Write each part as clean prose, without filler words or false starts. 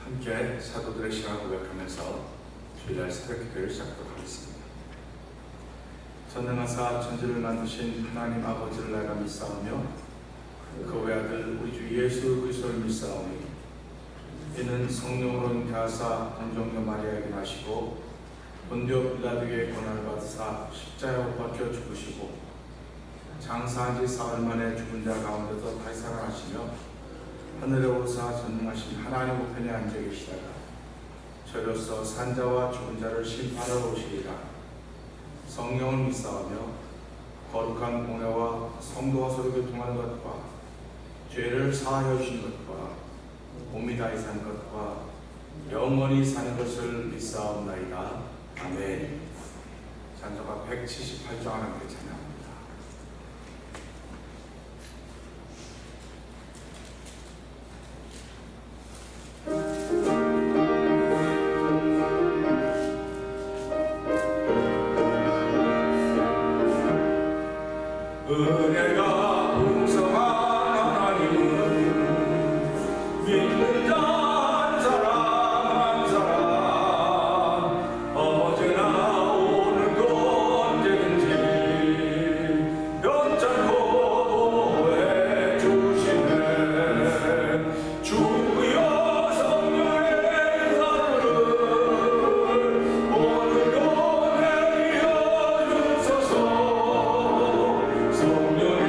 함께 사도들의 시간을 고백하면서 주일날 새벽기도를 시작하도록 하겠습니다. 전능하사 천지를 만드신 하나님 아버지를 내가 믿사오며 그 외아들 우리 주 예수 그리스도를 믿사오니 이는 성령으로 잉태하사 동정녀 마리아에게 나시고 본디오 빌라도에게 고난을 받으사 십자가에 못 박혀 죽으시고 장사한 지 사흘 만에 죽은 자 가운데서 다시 살아나시며 하늘에 오르사 전능하신 하나님 우편에 앉아 계시다가 저로서 산자와 죽은 자를 심판하러 오시리라. 성령을 믿사오며 거룩한 공회와 성도와 서로 교통하는 것과 죄를 사하여 주신 것과 몸이 다히 산 것과 영원히 사는 것을 믿사옵나이다. 아멘. 찬송가 178장 함께 찬양합니다. 은혜가 풍성한 하나님은 믿는 자 한 사람 한 사람 어제나 오늘도 언제든지 변찮고 보호해 주시네. 주여 성령의 인사를 오늘도 내려 주소서. 성령의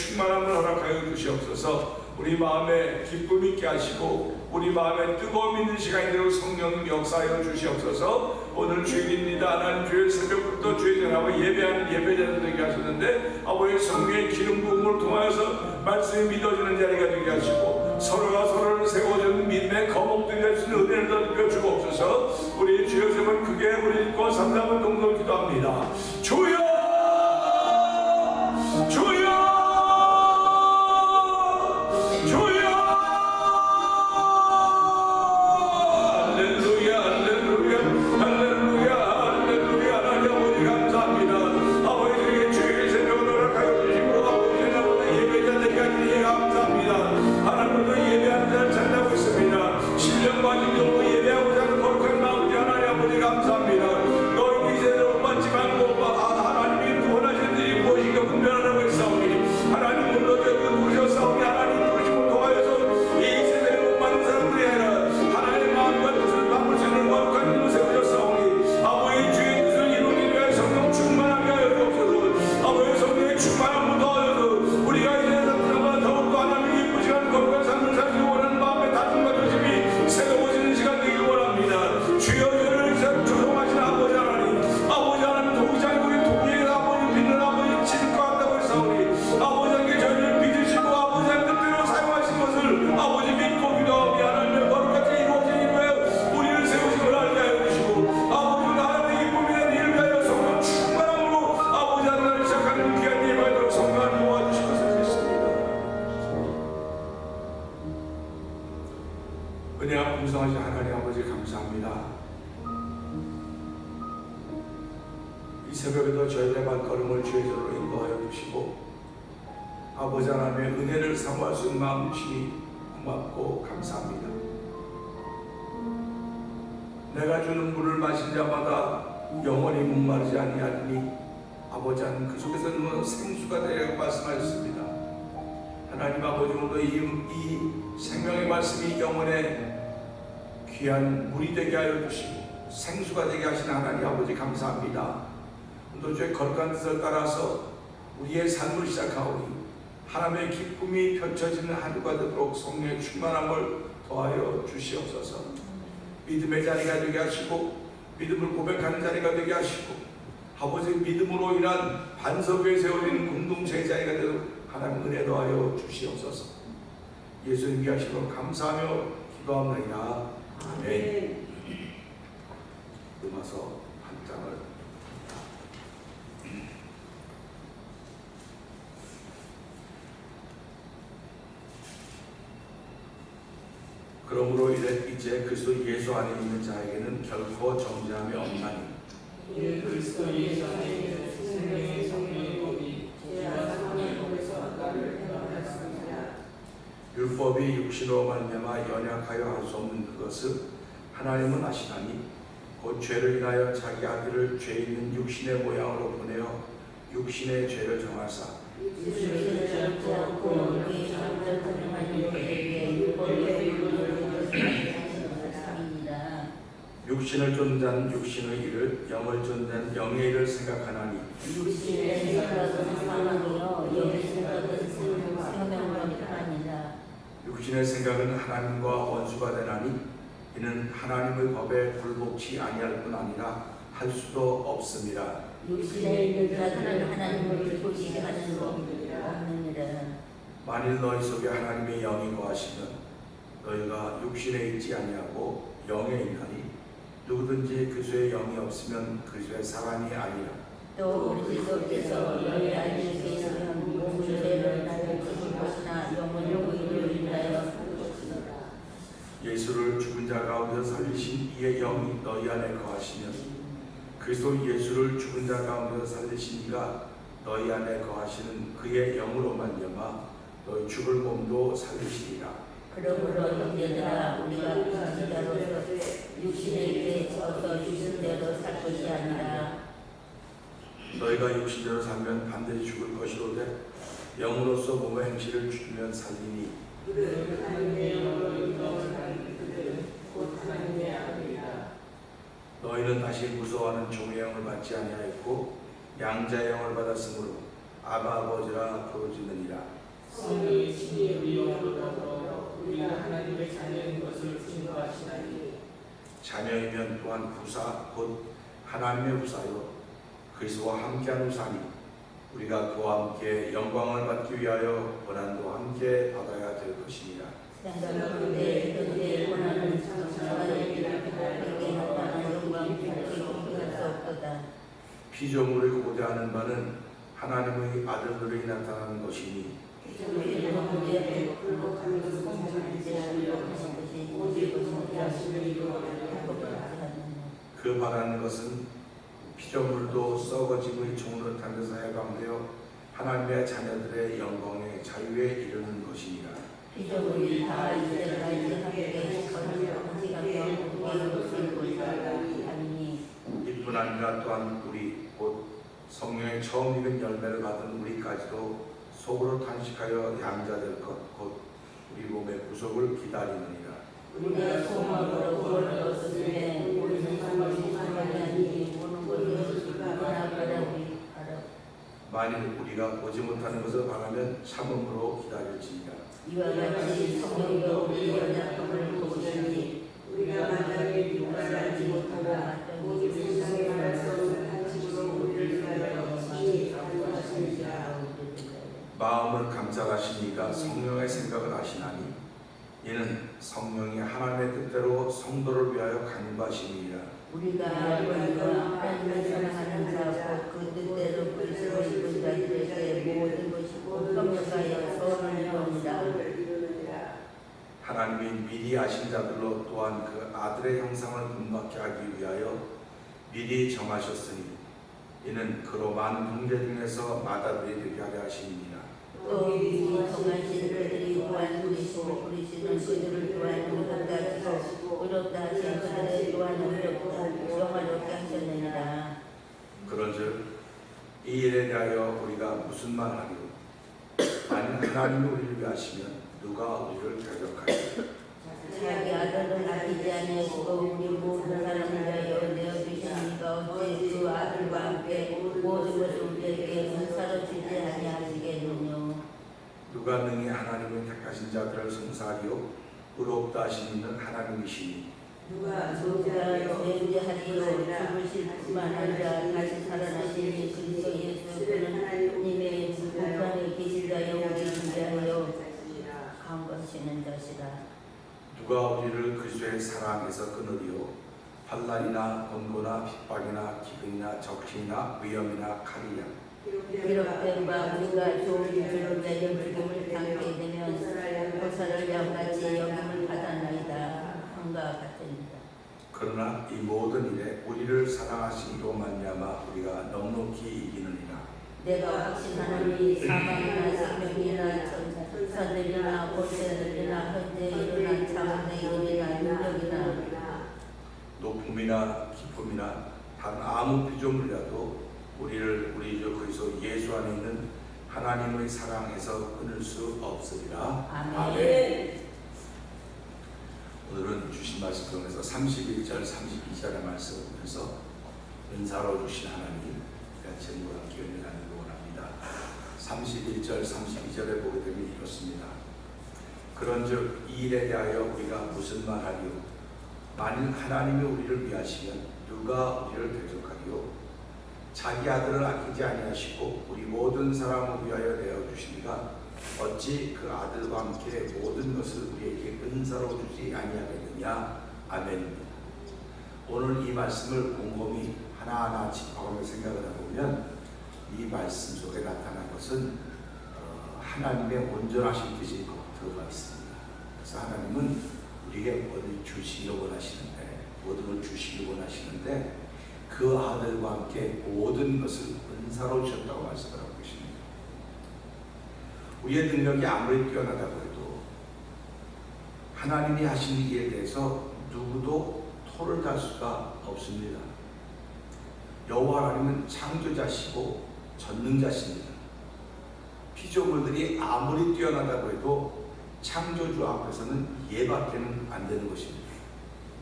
충만함을 허락하여 주시옵소서. 우리 마음에 기쁨 있게 하시고 우리 마음에 뜨거움 있는 시간이 되도록 성령님 역사하여 주시옵소서. 오늘 주일입니다. 하나님, 주일 새벽부터 주일 전하고 예배하는 예배자들 되게 하셨는데 아버지 성령의 기름 부음을 통하여서 말씀이 믿어지는 자리가 되게 하시고 서로가 서로를 세워주는 믿음의 거목들이 될 수 있는 은혜를 더 입혀 주옵소서. 우리 주여 세번 크게 우리 믿고 삼삼을 동동 기도합니다. 주여, 주여, 주여. 할렐루야, 할렐루야, 할렐루야, 할렐루야. 하나님 아버지 감사합니다. 아버지에게 주일 새벽을 허락하여 주시고 아버지 나보다 예배자들에게 감사합니다. 하나님도 예배하는 자를 찾아고 있습니다. 신령과 진정으로 예배하고자 하는 거룩한 마음이 하나님 아버지 감사합니다. 너희 이세대로 못 받지만 못 받아 하나님이 원하시는 일이 무엇인가 분별하라고 했사오니 하나님 물러져 누르셨사오니 하나님 부르심을 통하여서 이 세대를 못 받는 사람들이 아니라 하나님의 마음과 뜻을 바꿀 수 있는 거룩한 힘을 세우셨사오니 아버지 주의 뜻을 이루기 위해 성령 충만하게 하여 주옵소서. 아버지 성령의 충만함을 더하여서 우리가 이제 사람들과 더욱더 하나님이 이쁘시 하는 거룩한 삶을 살기 원하는 마음의 다짐과 조심이 새로워지는 시간 되길 원합니다. 주여 저를 조성하신 아버지 하나님, 아버지 하나님 도기장국의 도기에 아버지 빛는 아버지 진과 한다고 했사오니 아버지 하나님께 저희를 믿으시고 아버지 하나님 뜻대로 사용하신 것을 아버지 믿고 기도하며 하나님의 거룩같이 이루어진 일에 우리를 세우심을 알게 하여 주시고 아버지 하나님의 기쁨이 된 일을 위하여 성령 충만함으로 아버지 하나님을 시작하는 귀한 일을 하도록 성령 하나님 도와주실 것을 믿습니다. 은혜와 풍성하신 하나님 아버지 감사합니다. 이 새벽에도 저희들의 발걸음을 주의 저로 인도하여 주시고 아버지 하나님의 은혜를 사모할 수 있는 마음 주시니 고맙고 감사합니다. 내가 주는 물을 마신 자마다 영원히 목마르지 아니하리니 아버지 하나님 그 속에서 는 생수가 되리라고 말씀하셨습니다. 하나님 아버지 오늘도 이 생명의 말씀이 영혼의 귀한 물이 되게 하여 주시고 생수가 되게 하신 하나님 아버지 감사합니다. 또 주의 거룩한 뜻을 따라서 우리의 삶을 시작하오니 하나님의 기쁨이 펼쳐지는 하루가 되도록 성령의 충만함을 더하여 주시옵소서. 믿음의 자리가 되게 하시고 믿음을 고백하는 자리가 되게 하시고 아버지 믿음으로 인한 반석 위에 세워지는 공동체의 자리가 되도록 하나님 은혜 더하여 주시옵소서. 예수님 위하시고 감사하며 기도합니다. 아멘. 음악서 한 장을 그러므로 이제 그리스도 예수 안에 있는 자에게는 결코 정죄함이 없나니 이 그리스도 예수 안에 있는 생명의 성령의 법이 죄와 사망의 법에서 나를 해방하였습니다. 율법이 육신으로 말미암아 연약하여 할 수 없는 그것을 하나님은 아시나니 곧 죄를 인하여 자기 아들을 죄 있는 육신의 모양으로 보내어 육신의 죄를 정하사 육신을 잡지 않고 우리 장을 통하는 이에게 율법의 육신을 쫓는 자는 육신의 일을 영을 쫓는 자는 영의 일을 생각하나니 육신의 생각은 사망이요 영의 생각은 생명으로 편합니다. 육신의 생각은 하나님과 원수가 되나니 이는 하나님의 법에 불복치 아니할 뿐 아니라 할 수도 없습니다. 육신에 있는 자들은 하나님을 불복치 하는 수 없느니라. 만일 너희 속에 하나님의 영이 거하시면 너희가 육신에 있지 아니하고 영에 있나니 누구든지 그리스도의 영이 없으면 그리스도의 사람이 아니라. 또 그리스도께서 너희 안에 계시면 몸을 죄를 인하여 죽은 것이나 영을 의를 인하여 산 것이니라. 예수를 죽은 자 가운데서 살리신 이의 영이 너희 안에 거하시면 그리스도 예수를 죽은 자 가운데서 살리신 이가 너희 안에 거하시는 그의 영으로 말미암아 너희 죽을 몸도 살리시리라. 그러므로 형제들아 우리가 불신자로서 육신에 있게 져서 육신대로 살 것이 아니라 너희가 육신대로 살면 반드시 죽을 것이로되 영으로서 몸의 행실을 죽이면 살리니 너희는 다시 무서워하는 종의 영을 받지 아니하였고 양자의 영을 받았으므로 아바 아버지라 부르짖느니라. 성령의 친히 우리 영혼을 얻어 우리가 하나님의 자녀인 것을 증거하시나니 자녀이면 또한 후사 곧 하나님의 후사요 그리스도와 함께한 후사니 우리가 그와 함께 영광을 받기 위하여 고난도 함께 받아야 될 것이니라. 생각하는데 현재 고난은 성령의 일을 복되게 나타난 영광 빛이 공개할 수 없도다. 피조물을 고대하는 바는 하나님의 아들들이 나타나는 것이니 피조물의 범죄에 굴복하는 것은 자신을 하신 것이 오직 자신을 이루어가는 그 바라는 것은 피조물도 썩어짐의 종노릇하면서 해방되어 하나님의 자녀들의 영광의 자유에 이르는 것이니라. 피조물이 다 이제까지 함께 선지각과 공개로 쓰고 있다니 이뿐 아니라 또한 우리 곧 성령의 처음 익은 열매를 받은 우리까지도 속으로 탄식하여 양자될 것 곧 우리 몸의 구속을 기다리느니라. 우리가 소망으로 구원을 얻었으면 우리는 정말 소망이 아니니 오는 것을 바라보라. 만일 우리가 보지 못하는 것을 바라면 참음으로 기다릴지니라. 이와 같이 성령도 우리 연약함을 도우시니 우리가 만약에 육을 알지 못하고 오직 세상에 말할 수 없는 한식으로 우리를 위하여 친히 간구하시니라. 마음을 감찰하시니가 성령의 생각을 아시나니 이는 성령이 하나님의 뜻대로 성도를 위하여 간구하시니라. 우리가 먼저 하나님을 사랑하는 자고 그 뜻대로 그리스도 입은 자들에게 모든 것이 공평하여 선을 이루느니라. 하나님이 미리 아신 자들로 또한 그 아들의 형상을 본받게 하기 위하여 미리 정하셨으니 이는 그로 많은 형제 중에서 맏아들이 되게 하려 하심이니라. 또 미리 정하신 그들이 또한 부리시는 그들을 또한 의롭다 하시고 의롭다 하신 그들을 또한 의롭다 영화롭게 하셨느니라. 그런즉 이 일에 대하여 우리가 무슨 말하리요? 만일 하나님이 우리를 위하시면 누가 우리를 대적하리요? 자기 아들을 아끼지 아니하시고 우리 모든 사람을 위하여 내어주시니까 어찌 그 아들과 함께 모든 것을 우리에게 은사로 주지 아니하시겠느냐. 누가 능히 하나님의 택하신 자들을 성사하리요? 의롭다 하신 이는 하나님이시니 누가 존재하리요 죽으실 뿐만 아니라 다시 살아나시니 그리스도 예수 그는 하나님의 우편에 계신 자여 우리 존재하여 강건하시는 자시라. 누가 우리를 그리스도의 사랑에서 끊으리요? 환난이나 권고나 핍박이나 기근이나 적신이나 위험이나 칼이냐? 기록된 바 우리가 좋은 줄로 내려 죽음을 당하게 되면 보살을 양같이 여김을 받았나이다. 한과 같으니라. 그러나 이 모든 일에 우리를 사랑하시기로 말미암아 우리가 넉넉히 이기느니라. 내가 확신하노니 사망이나 생명이나 천사들이나 권세들이나 현재 일어난 차원의 일이나 능력이나 높음이나 깊음이나 다른 아무 피조물이라도 우리를 우리 주 그리스도 예수 안에 있는 하나님의 사랑에서 끊을 수 없으리라. 아멘. 오늘은 주신 말씀 중에서 31절, 32절의 말씀을 보면서 은사로 주신 하나님 같이 함께 은혜하는 원합니다. 31절, 32절에 보게 되면 이렇습니다. 그런즉 이 일에 대하여 우리가 무슨 말하리요? 만일 하나님이 우리를 위하시면 누가 우리를 대적하리요? 자기 아들을 아끼지 아니하시고 우리 모든 사람을 위하여 내어주시니가 어찌 그 아들과 함께 모든 것을 우리에게 은사로 주지 아니하겠느냐. 아멘입니다. 오늘 이 말씀을 곰곰이 하나하나 짚어가며 생각을 해보면 이 말씀 속에 나타난 것은 하나님의 온전하신 뜻이 들어가 있습니다. 그래서 하나님은 우리에게 뭐를 주시기를 원하시는데, 모든 걸 주시기를 원하시는데 그 아들과 함께 모든 것을 은사로 주셨다고 말씀을 하고 계십니다. 우리의 능력이 아무리 뛰어나다고 해도 하나님이 하신 일에 대해서 누구도 토를 달 수가 없습니다. 여호와 하나님은 창조자시고 전능자십니다. 피조물들이 아무리 뛰어나다고 해도 창조주 앞에서는 예밖에는 안 되는 것입니다.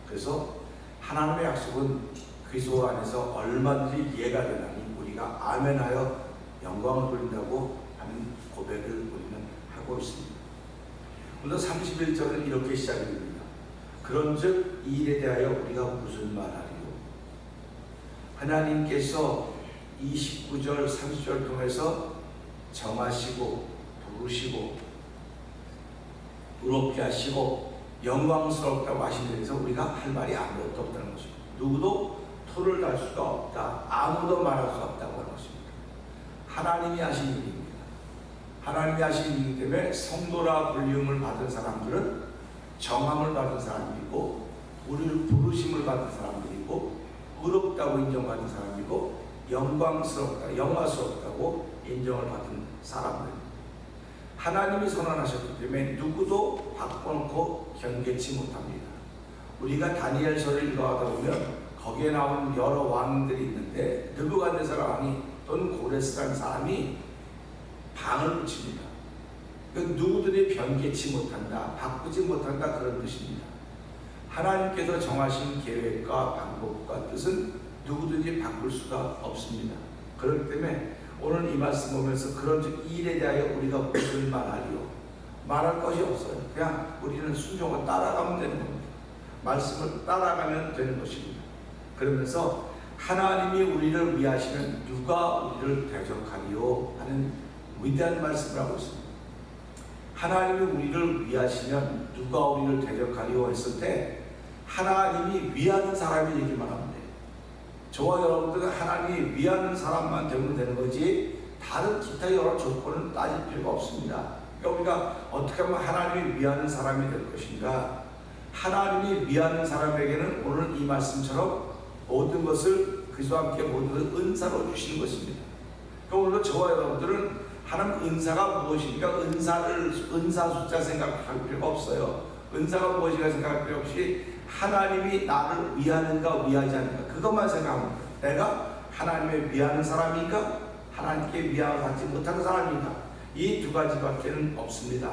그래서 하나님의 약속은 그리스도 안에서 얼마든지 이해가 되나니 우리가 아멘하여 영광을 돌린다고 하는 고백을 우리는 하고 기록하고 있습니다. 오늘 31절은 이렇게 시작이 됩니다. 그런즉 이 일에 대하여 우리가 무슨 말하리요? 하나님께서 29절 30절 통해서 정하시고 부르시고 의롭게 하시고 영광스럽다고 하신 데에서 우리가 할 말이 아무것도 없다는 것입니다. 누구도 토를 달 수가 없다. 아무도 말할 수 없다고 하는 것입니다. 하나님이 하신 일입니다. 하나님이 하신 일이기 때문에 성도라 불림을 받은 사람들은 정함을 받은 사람이고 우리를 부르심을 받은 사람들이고 의롭다고 인정받은 사람이고 영광스럽다, 영화스럽다고 인정을 받은 사람들. 하나님이 선언하셨기 때문에 누구도 바꿔놓고 경계치 못합니다. 우리가 다니엘서를 읽어가다 보면 거기에 나오는 여러 왕들이 있는데 느부갓네살 왕이 또는 고레스라는 사람이 방을 붙입니다. 누구들이 변개치 못한다, 바꾸지 못한다 그런 뜻입니다. 하나님께서 정하신 계획과 방법과 뜻은 누구든지 바꿀 수가 없습니다. 그렇기 때문에 오늘 이 말씀 보면서 그런즉 이 일에 대하여 우리가 무슨 말하리요? 말할 것이 없어요. 그냥 우리는 순종을 따라가면 되는 겁니다. 말씀을 따라가면 되는 것입니다. 그러면서 하나님이 우리를 위하시면 누가 우리를 대적하리요? 하는 위대한 말씀을 하고 있습니다. 하나님이 우리를 위하시면 누가 우리를 대적하리요? 했을 때 하나님이 위하는 사람이 얘기만 하면 돼요. 저와 여러분들은 하나님이 위하는 사람만 되면 되는 거지 다른 기타 여러 조건은 따질 필요가 없습니다. 그러니까 우리가 어떻게 하면 하나님이 위하는 사람이 될 것인가? 하나님이 위하는 사람에게는 오늘 이 말씀처럼 모든 것을 그리스도와 함께 모든 것을 은사로 주시는 것입니다. 그러니까 오늘도 저와 여러분들은 하나님 은사가 무엇인가 은사 숫자 생각할 필요가 없어요. 은사가 무엇인가 생각할 필요 없이 하나님이 나를 위하는가 위하지 않는가 그것만 생각하면 돼요. 내가 하나님의 위하는 사람인가 하나님께 위함을 받지 못하는 사람인가 이 두 가지밖에는 없습니다.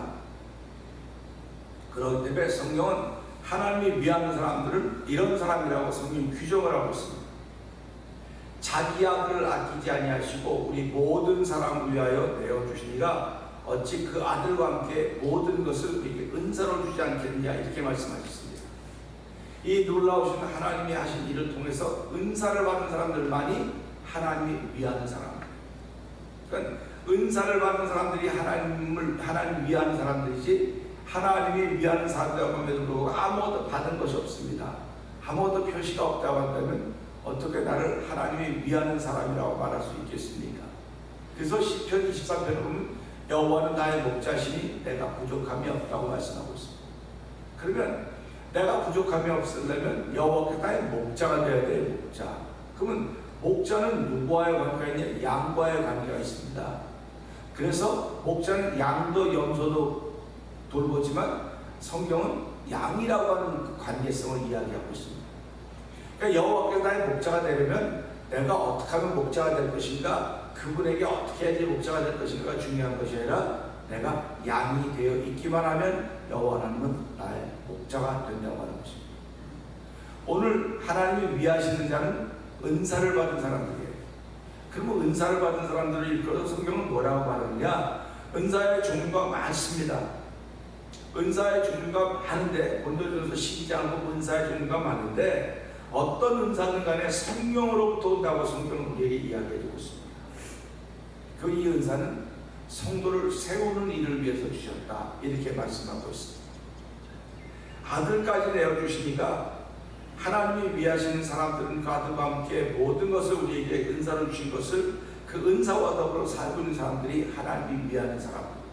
그렇기 때문에 성경은 하나님이 위하는 사람들은 이런 사람이라고 성경이 규정을 하고 있습니다. 자기 아들을 아끼지 아니하시고 우리 모든 사람을 위하여 내어주시니가 어찌 그 아들과 함께 모든 것을 우리에게 은사로 주지 않겠느냐 이렇게 말씀하셨습니다. 이 놀라우신 하나님이 하신 일을 통해서 은사를 받은 사람들만이 하나님이 위하는 사람입니다. 그러니까 은사를 받은 사람들이 하나님 위하는 사람들이지 하나님이 위하는 사람들하고 함에도 아무것도 받은 것이 없습니다. 아무것도 표시가 없다고 한다면 어떻게 나를 하나님이 위하는 사람이라고 말할 수 있겠습니까? 그래서 시편 23편에 보면 여호와는 나의 목자시니 내가 부족함이 없다고 말씀하고 있습니다. 그러면 내가 부족함이 없으려면 여호와께 나의 목자가 되어야 돼요. 목자. 그러면 목자는 누구와의 관계가 있냐? 양과의 관계가 있습니다. 그래서 목자는 양도 염소도 돌보지만 성경은 양이라고 하는 그 관계성을 이야기하고 있습니다. 그러니까 여호와께 나의 목자가 되려면 내가 어떻게 하면 목자가 될 것인가, 그분에게 어떻게 해야지 목자가 될 것인가가 중요한 것이 아니라 내가 양이 되어 있기만 하면 여호와 하나님은 나의 목자가 된다고 하는 것입니다. 오늘 하나님이 위하시는 자는 은사를 받은 사람들이에요. 그러면 은사를 받은 사람들을 일컬어서 성경은 뭐라고 말하느냐? 은사의 종류가 많습니다. 은사의 종류가 많은데 고린도전서 12장은 은사의 종류가 많은데 어떤 은사든 간에 성령으로부터 온다고 성경은 우리에게 이야기해주고 있습니다. 그 이 은사는 성도를 세우는 일을 위해서 주셨다 이렇게 말씀하고 있습니다. 아들까지 내어주시니까 하나님이 위하시는 사람들은 그 아들과 함께 모든 것을 우리에게 은사를 주신 것을 그 은사와 더불어 살고 있는 사람들이 하나님이 위하는 사람들.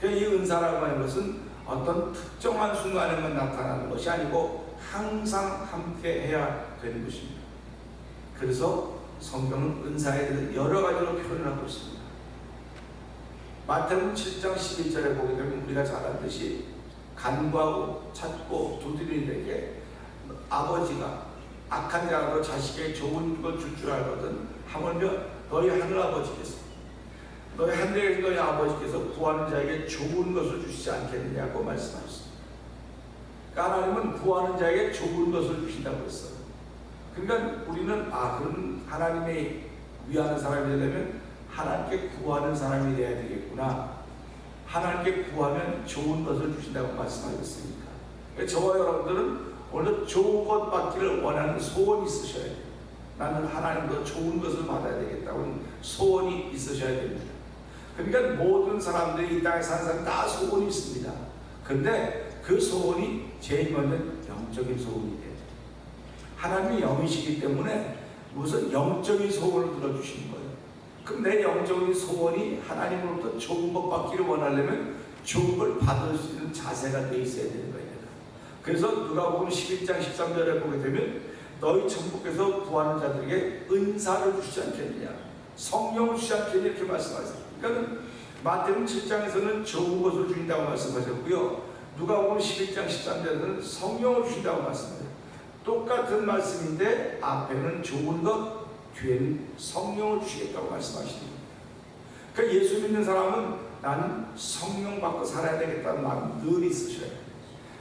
이 은사라고 하는 것은 어떤 특정한 순간에만 나타나는 것이 아니고 항상 함께 해야 되는 것입니다. 그래서 성경은 은사에 대해서 여러 가지로 표현하고 있습니다. 마태복음 7장 11절에 보게 되면 우리가 잘 알듯이 간구하고 찾고 두드리는에게 아버지가 악한 자라도 자식에게 좋은 것 줄 줄 알거든 하물며 너희 하늘아버지께서 너희 하늘에서 너희 아버지께서 구하는 자에게 좋은 것을 주시지 않겠느냐고 말씀하셨습니다. 그러니까 하나님은 구하는 자에게 좋은 것을 주신다고 했어요. 그러니까 우리는 그럼 하나님의 위하는 사람이 되려면 하나님께 구하는 사람이 되어야 되겠구나. 하나님께 구하면 좋은 것을 주신다고 말씀하셨으니까 저와 여러분들은 오늘 좋은 것 받기를 원하는 소원이 있으셔야 돼요. 나는 하나님도 좋은 것을 받아야 되겠다고 소원이 있으셔야 됩니다. 그러니까 모든 사람들이 이 땅에 사는 사람 다 소원이 있습니다. 그런데 그 소원이 제일 먼저 영적인 소원이 돼요. 하나님이 영이시기 때문에 무슨 영적인 소원을 들어주시는 거예요. 그럼 내 영적인 소원이 하나님으로부터 좋은 것 받기를 원하려면 좋은 걸 받을 수 있는 자세가 돼 있어야 되는 거예요. 그래서 누가복음 11장 13절에 보게 되면 너희 천국에서 구하는 자들에게 은사를 주시지 않겠느냐, 성령을 주시지 않겠느냐 이렇게 말씀하셨어요. 그러니까 마태복음 7장에서는 좋은 것을 주신다고 말씀하셨고요, 누가복음 11장 13절에서는 성령을 주신다고 말씀하셨어요. 똑같은 말씀인데 앞에는 좋은 것, 뒤에는 성령을 주시겠다고 말씀하십니다. 그러니까 예수 믿는 사람은 나는 성령 받고 살아야 되겠다는 마음이 늘 있으셔야 돼요.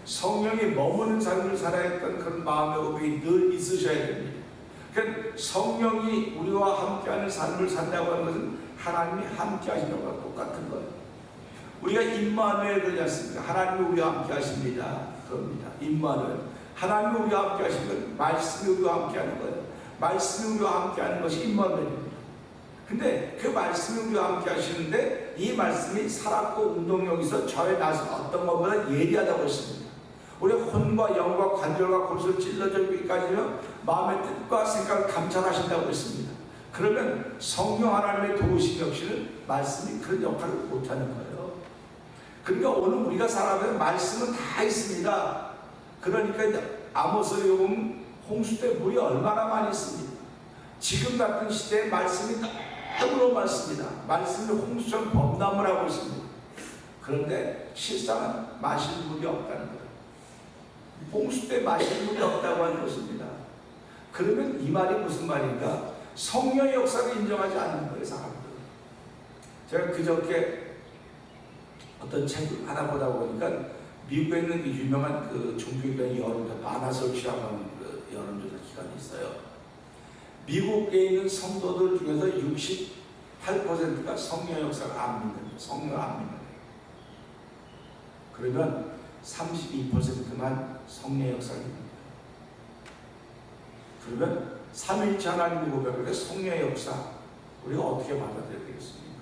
성령이 머무는 삶을 살아야겠다는 그런 마음의 고백이 늘 있으셔야 됩니다. 그러니까 성령이 우리와 함께하는 삶을 산다고 하는 것은 하나님이 함께 하시는 것과 똑같은 거예요. 우리가 임마누엘 그러지 않습니까? 하나님이 우리와 함께 하십니다. 그럽니다. 임마누엘. 하나님이 우리와 함께 하시는 건 말씀이 우리와 함께 하는 거예요. 말씀이 우리와 함께 하는 것이 임마누엘입니다. 근데 그 말씀이 우리와 함께 하시는데 이 말씀이 살았고 운동력이 있어 저의 낯은 어떤 것보다 예리하다고 했습니다. 우리 혼과 영과 관절과 골수를 찔러주기까지는 마음의 뜻과 생각을 감찰하신다고 했습니다. 그러면 성령 하나님의 도우심 역시는 말씀이 그런 역할을 못하는 거예요. 그러니까 오늘 우리가 살아가는 말씀은 다 있습니다. 그러니까 아모스에 보면 홍수 때 물이 얼마나 많이 있습니다. 지금 같은 시대에 말씀이 너무너무 많습니다. 말씀이 홍수처럼 범람을 하고 있습니다. 그런데 실상은 마실 물이 없다는 거예요. 홍수 때 마실 물이 없다고 하는 것입니다. 그러면 이 말이 무슨 말인가? 성령의 역사를 인정하지 않는 거예요, 사람들은. 제가 그저께 어떤 책을 하나 보다 보니까 미국에 있는 유명한 그 종교기관 여론조사, 바나서치라고 하는 그 여론조사 기관이 있어요. 미국에 있는 성도들 중에서 68%가 성령 역사를 안 믿는 거예요. 성령을 안 믿는 거예요. 그러면 32%만 성령 역사를 믿는 거예요. 그러면 삼위일체 하나님의 고백을 성령의 역사 우리가 어떻게 받아들여야 되겠습니까?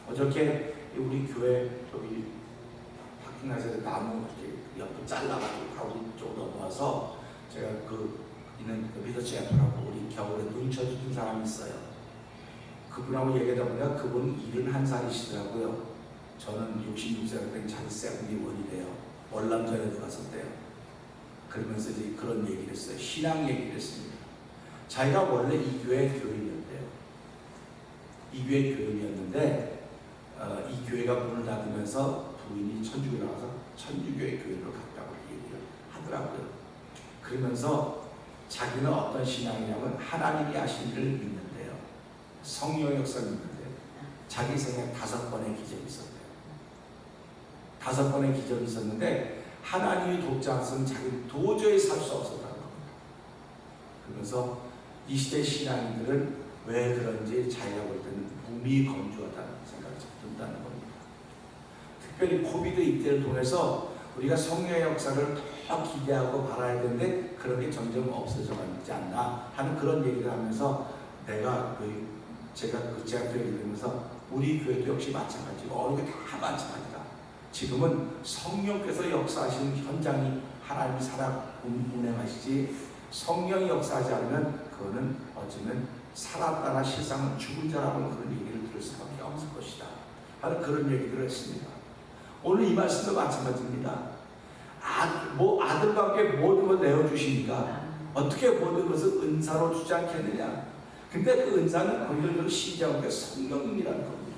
어저께 우리 교회 여기 파킹라에서 나무 이렇게 옆에 잘라가지고 바로 이쪽으로 넘어와서 제가 그 있는 그 리더치 애플하고 우리 겨울에 눈 쳐주는 사람이 있어요. 그분하고 얘기하다 보니까 그분은 71살이시더라고요. 저는 66세가 된 자기 세븐이 돼요. 월남전에도 갔었대요. 그러면서 이제 그런 얘기를 했어요. 신앙 얘기를 했습니다. 자기가 원래 이 교회 교인이었대요. 이 교회 교인이었는데 이 교회가 문을 닫으면서 부인이 천주교에 나가서 천주교회 교회로 갔다고 얘기를 하더라고요. 그러면서 자기는 어떤 신앙이냐면 하나님이 하신 일을 믿는데요. 성령 역사를 믿는데요. 자기 생애 5번의 기적이 있었대요. 5번의 기적이 있었는데 하나님이 돕지 않았으면 자기는 도저히 살 수 없었다는 겁니다. 그러면서 이 시대 신앙인들은 왜 그런지 자기가 볼 때는 무미건조하다는 생각이 든다는 겁니다. 특별히 코비드 이때를 통해서 우리가 성령의 역사를 더 기대하고 바라야 되는데 그런 게 점점 없어져 가지 않나 하는 그런 얘기를 하면서 제가 그 얘기를 들으면서 우리 교회도 역시 마찬가지고 어느 게 다 마찬가지다. 지금은 성령께서 역사하시는 현장이 하나님이 살아 운행하시지 성령이 역사하지 않으면 그거는 어쩌면 살았다나 실상은 죽은 자라고는 그런 얘기를 들을 수밖에 없을 것이다 하는 그런 얘기를 했습니다. 오늘 이 말씀도 마찬가지입니다. 아들과 함께 모든 걸 내어주시니까 어떻게 모든 것을 은사로 주지 않겠느냐. 근데 그 은사는 본질적으로 시작한 게 성령님이라는 겁니다.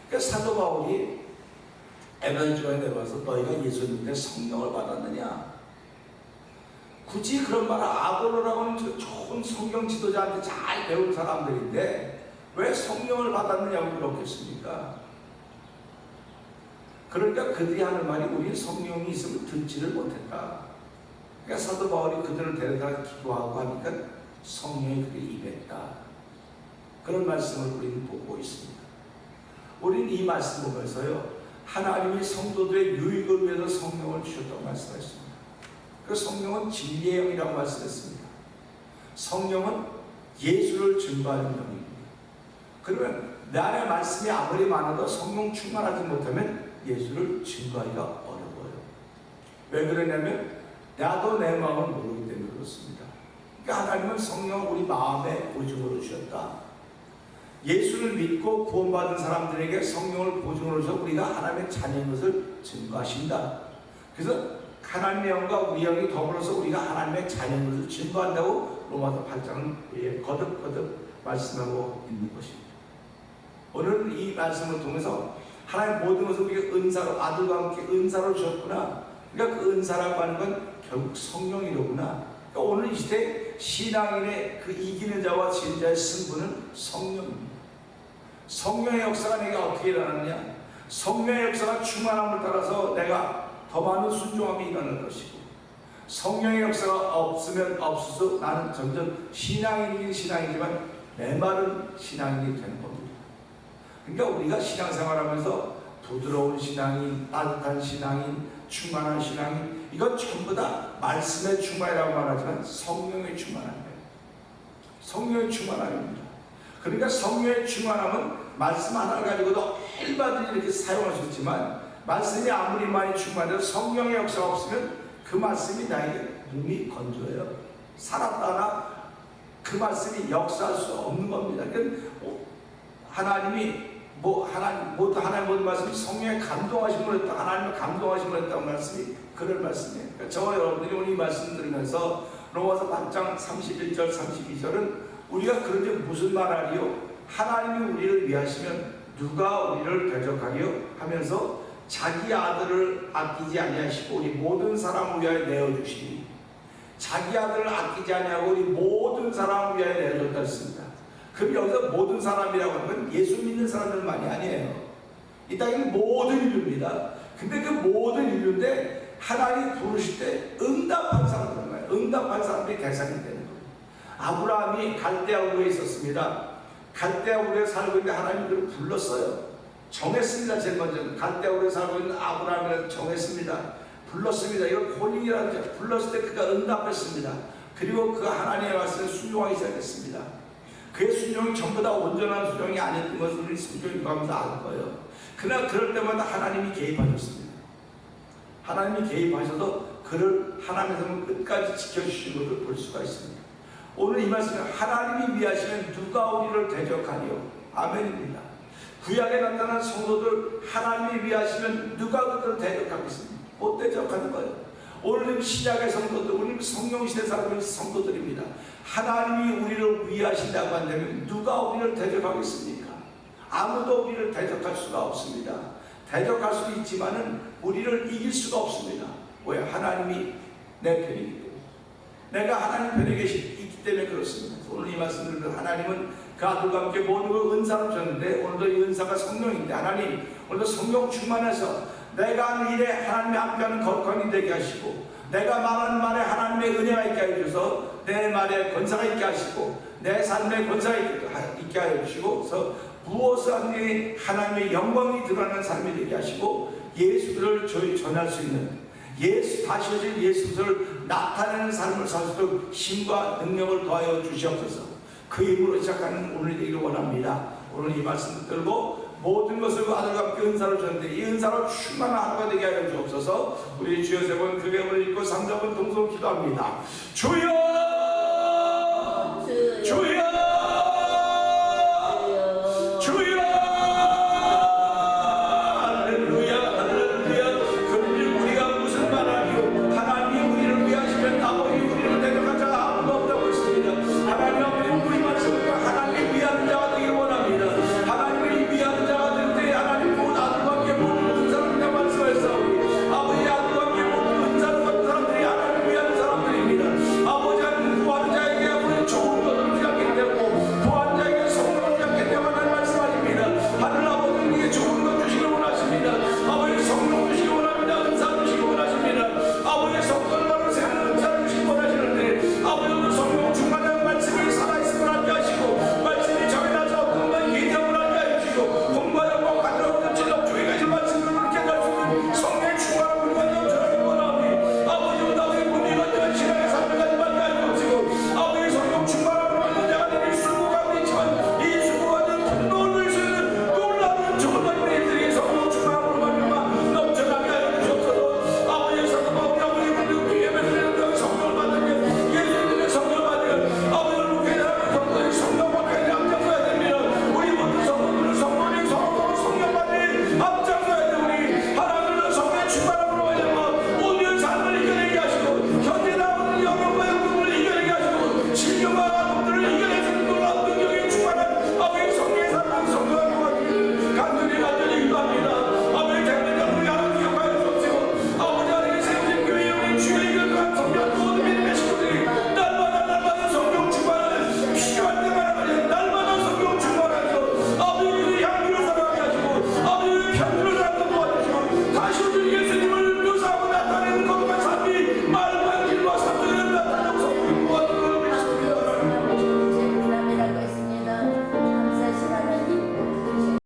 그러니까 사도 바울이 에베소서에 내려와서 너희가 예수님께 성령을 받았느냐. 굳이 그런 말을 아볼로라고는 좋은 성경 지도자한테 잘 배운 사람들인데 왜 성령을 받았느냐고 그렇겠습니까? 그러니까 그들이 하는 말이 우리는 성령이 있으면 듣지를 못했다. 그러니까 사도 바울이 그들을 데려다 기도하고 하니까 성령이 그들이 임했다. 그런 말씀을 우리는 보고 있습니다. 우리는 이 말씀 보면서요, 하나님이 성도들의 유익을 위해서 성령을 주셨다고 말씀하셨습니다. 그 성령은 진리의 영이라고 말씀했습니다. 성령은 예수를 증거하는 영입니다. 그러면 내 안에 말씀이 아무리 많아도 성령 충만하지 못하면 예수를 증거하기가 어려워요. 왜 그러냐면 나도 내 마음을 모르기 때문에 그렇습니다. 그러니까 하나님은 성령을 우리 마음에 보증으로 주셨다. 예수를 믿고 구원받은 사람들에게 성령을 보증으로 주셔서 우리가 하나님의 자녀인 것을 증거하신다. 그래서 하나님의 영과 우리 영이 더불어서 우리가 하나님의 자녀인 것을 증거한다고 로마서 8장은 거듭거듭 말씀하고 있는 것입니다. 오늘 이 말씀을 통해서 하나님 모든 것을 우리가 은사로, 아들과 함께 은사로 주셨구나. 그러니까 그 은사라고 하는 건 결국 성령이로구나. 그러니까 오늘 이 시대 신앙인의 그 이기는 자와 지는 자의 승부는 성령입니다. 성령의 역사가 내게 어떻게 일어나느냐? 성령의 역사가 충만함을 따라서 내가 더 많은 순종함이 일어날 것이고, 성령의 역사가 없으면 없어서 나는 점점 신앙인이긴 신앙이지만 메마른 신앙인이 되는 겁니다. 그러니까 우리가 신앙생활하면서 부드러운 신앙인, 따뜻한 신앙인, 충만한 신앙인, 이건 전부 다 말씀의 충만이라고 말하지만 성령의 충만함이에요. 성령의 충만함입니다. 그러니까 성령의 충만함은 말씀 하나를 가지고도 얼마든지 이렇게 사용할 수 있지만, 말씀이 아무리 많이 충만해도 성령의 역사가 없으면 그 말씀이 나에게 몸이 건조해요. 살았다나 그 말씀이 역사할 수 없는 겁니다. 그러니까 하나님이 하나님 모든 말씀이 성령에 감동하심을 했다, 하나님을 감동하심을 했다는 말씀이 그럴 말씀이에요. 그러니까 저와 여러분들이 오늘 이 말씀 들으면서 로마서 8장 31절 32절은 우리가 그런데 무슨 말하리요? 하나님이 우리를 위하시면 누가 우리를 대적하리요? 하면서 자기 아들을 아끼지 아니하시고 우리 모든 사람을 위하여 내어주시니, 자기 아들을 아끼지 아니하고 우리 모든 사람을 위하여 내어줬다 했습니다. 그럼 여기서 모든 사람이라고 하는 건 예수 믿는 사람들만이 아니에요. 이 땅에는 모든 인류입니다. 근데 그 모든 인류인데 하나님이 부르실 때 응답한 사람들인 거예요. 응답한 사람들이 대상이 되는 거예요. 아브라함이 갈대아 우르에 있었습니다. 갈대아 우르에 살고 있는데 하나님이 그를 불렀어요. 정했습니다. 제일 먼저 갈대아 우르에 살고 있는 아브라함을 정했습니다. 불렀습니다. 이걸 콜링이라고 하죠. 불렀을 때 그가 응답했습니다. 그리고 그 하나님의 말씀을 순종하기 시작했습니다. 그의 순종이 전부 다 온전한 순종이 아니었던 것을 우리 순종이 가면서 알 거예요. 그러나 그럴 때마다 하나님이 개입하셨습니다. 하나님이 개입하셔서 그를 하나님의 끝까지 지켜주시는 것을 볼 수가 있습니다. 오늘 이 말씀은 하나님이 위하시면 누가 우리를 대적하리요? 아멘입니다. 구약에 나타난 성도들, 하나님이 위하시면 누가 그들을 대적하겠습니까? 못 대적하는 거예요. 오늘 신약의 성도들, 우리는 성령시대 살고 있는 성도들입니다. 하나님이 우리를 위하신다고 한다면 누가 우리를 대적하겠습니까? 아무도 우리를 대적할 수가 없습니다. 대적할 수 있지만은 우리를 이길 수가 없습니다. 왜? 하나님이 내 편이기 때문에. 내가 하나님 편에 있기 때문에 그렇습니다. 오늘 이 말씀을 들으면 하나님은 그 아들과 함께 모든 걸 은사로 줬는데, 오늘도 이 은사가 성령인데, 하나님 오늘도 성령 충만해서 내가 하는 일에 하나님이 함께하는 거룩함이 되게 하시고, 내가 말하는 말에 하나님의 은혜가 있게 해주셔서 내 말에 권사가 있게 하시고, 내 삶에 권사가 있게 하여 주시고, 그래서 무엇을 하든지 하나님의 영광이 드러나는 삶이 되게 하시고, 예수를 전할 수 있는, 다시 오실 예수를 나타내는 삶을 살 수 있도록 힘과 능력을 더하여 주시옵소서. 그 힘으로 시작하는 오늘이 되기를 원합니다. 오늘 이 말씀을 들고 모든 것을 아들과 함께 은사를 주셨는데 이 은사로 충만한 하루가 되게 하여 주옵소서. 우리 주여 세 번, 크게 한번 읽고 3절 동성 기도합니다. 주여!